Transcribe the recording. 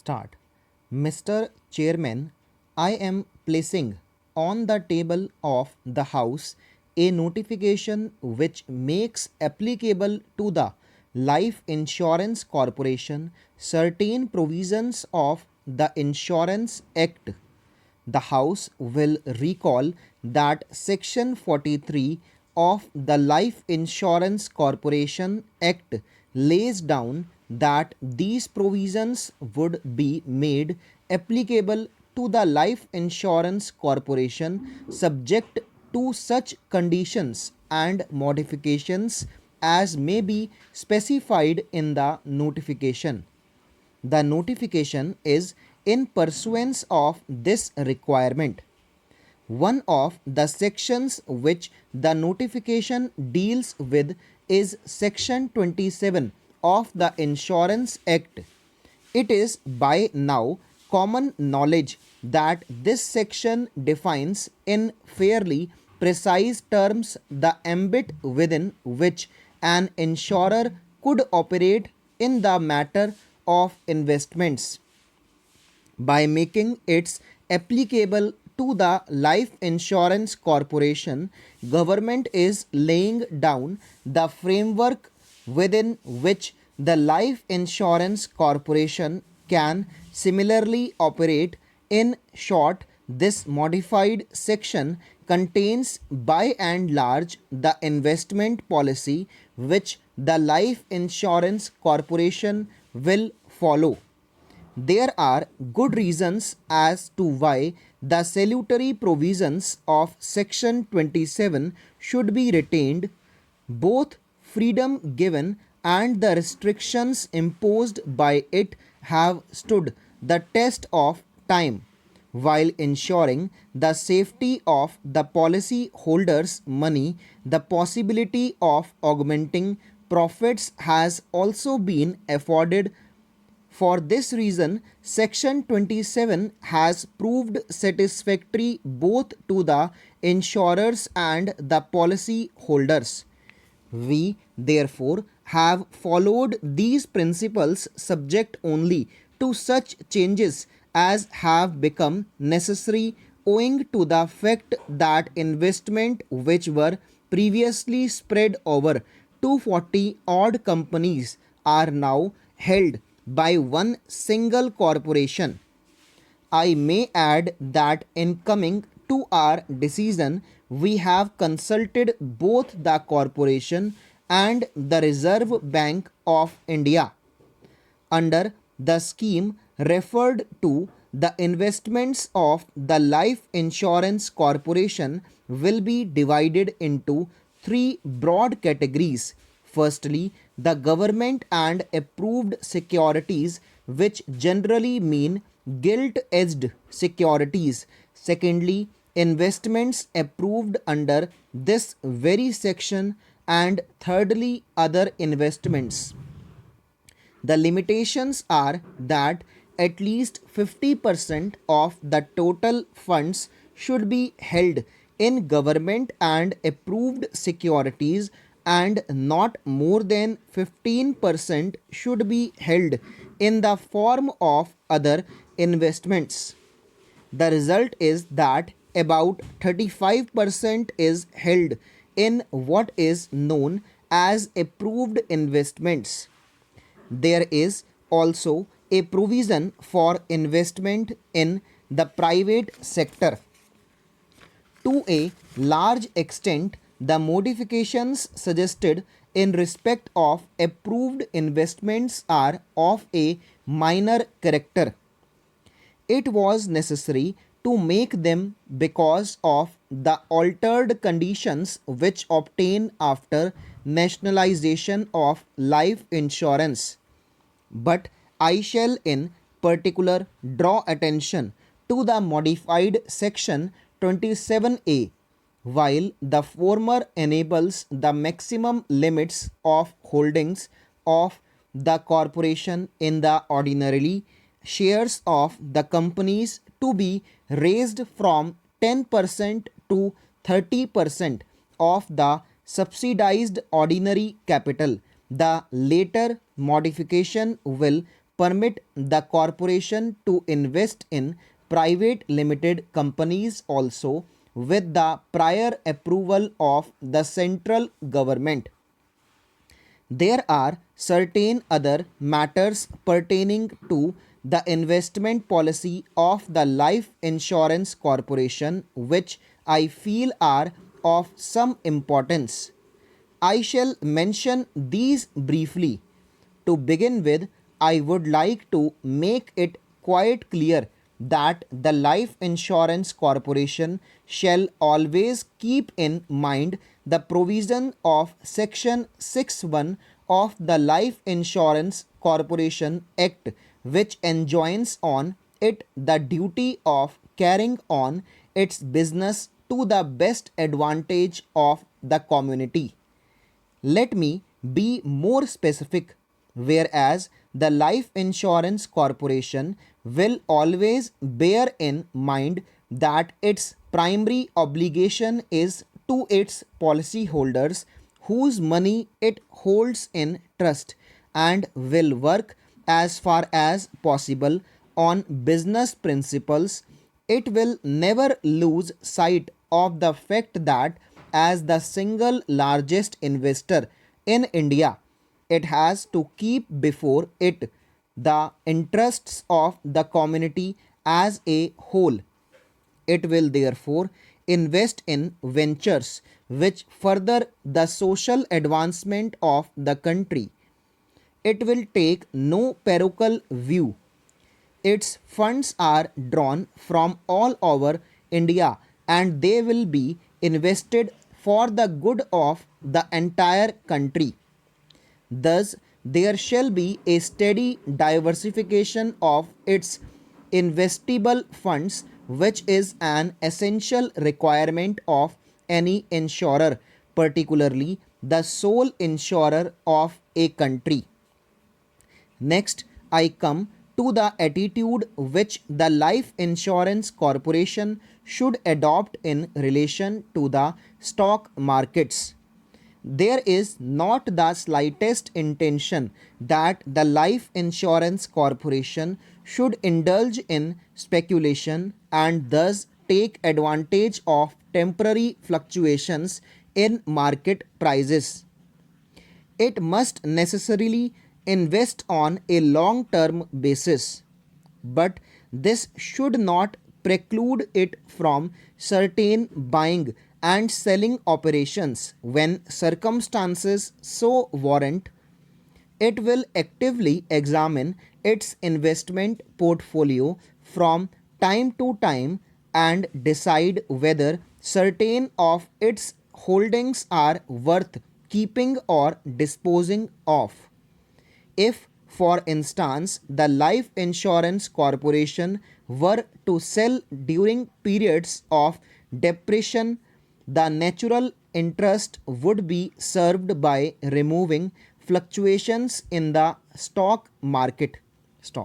Start. Mr. Chairman, I am placing on the table of the House a notification which makes applicable to the Life Insurance Corporation certain provisions of the Insurance Act. The House will recall that Section 43 of the Life Insurance Corporation Act lays down that these provisions would be made applicable to the Life Insurance Corporation subject to such conditions and modifications as may be specified in the notification. The notification is in pursuance of this requirement. One of the sections which the notification deals with is Section 27 of the Insurance Act. It is by now common knowledge that this section defines in fairly precise terms the ambit within which an insurer could operate in the matter of investments. By making it applicable to the Life Insurance Corporation, government is laying down the framework within which the Life Insurance Corporation can similarly operate. In short, this modified section contains by and large the investment policy which the Life Insurance Corporation will follow. There are good reasons as to why the salutary provisions of Section 27 should be retained. Both freedom given and the restrictions imposed by it have stood the test of time, while ensuring the safety of the policy holders' money. The possibility of augmenting profits has also been afforded. For this reason, Section 27 has proved satisfactory both to the insurers and the policy holders. We, therefore, have followed these principles subject only to such changes as have become necessary owing to the fact that investment which were previously spread over 240 odd companies are now held by one single corporation. I may add that in coming to our decision, we have consulted both the corporation and the Reserve Bank of India. Under the scheme referred to, the investments of the Life Insurance Corporation will be divided into three broad categories. Firstly, the government and approved securities, which generally mean gilt-edged securities. Secondly, investments approved under this very section. And thirdly, other investments. The limitations are that at least 50% of the total funds should be held in government and approved securities, and not more than 15% should be held in the form of other investments. The result is that about 35% is held in what is known as approved investments. There is also a provision for investment in the private sector. To a large extent, the modifications suggested in respect of approved investments are of a minor character. It was necessary to make them because of the altered conditions which obtain after nationalization of life insurance. But I shall in particular draw attention to the modified section 27A. While the former enables the maximum limits of holdings of the corporation in the ordinarily shares of the companies to be raised from 10% to 30% of the subsidized ordinary capital, the later modification will permit the corporation to invest in private limited companies also with the prior approval of the central government. There are certain other matters pertaining to the investment policy of the Life Insurance Corporation which I feel are of some importance. I shall mention these briefly. To begin with, I would like to make it quite clear that the Life Insurance Corporation shall always keep in mind the provision of Section 61 of the Life Insurance Corporation Act, which enjoins on it the duty of carrying on its business to the best advantage of the community. Let me be more specific. Whereas the Life Insurance Corporation will always bear in mind that its primary obligation is to its policyholders whose money it holds in trust and will work as far as possible on business principles. It will never lose sight of the fact that as the single largest investor in India, it has to keep before it the interests of the community as a whole. It will therefore invest in ventures which further the social advancement of the country. It will take no parochial view. Its funds are drawn from all over India and they will be invested for the good of the entire country. Thus, there shall be a steady diversification of its investable funds, which is an essential requirement of any insurer, particularly the sole insurer of a country. Next, I come to the attitude which the Life Insurance Corporation should adopt in relation to the stock markets. There is not the slightest intention that the Life Insurance Corporation should indulge in speculation and thus take advantage of temporary fluctuations in market prices. It must necessarily invest on a long term basis, but this should not preclude it from certain buying and selling operations when circumstances so warrant. It will actively examine its investment portfolio from time to time and decide whether certain of its holdings are worth keeping or disposing of. If, for instance, the Life Insurance Corporation were to sell during periods of depression, the natural interest would be served by removing fluctuations in the stock market. Stop.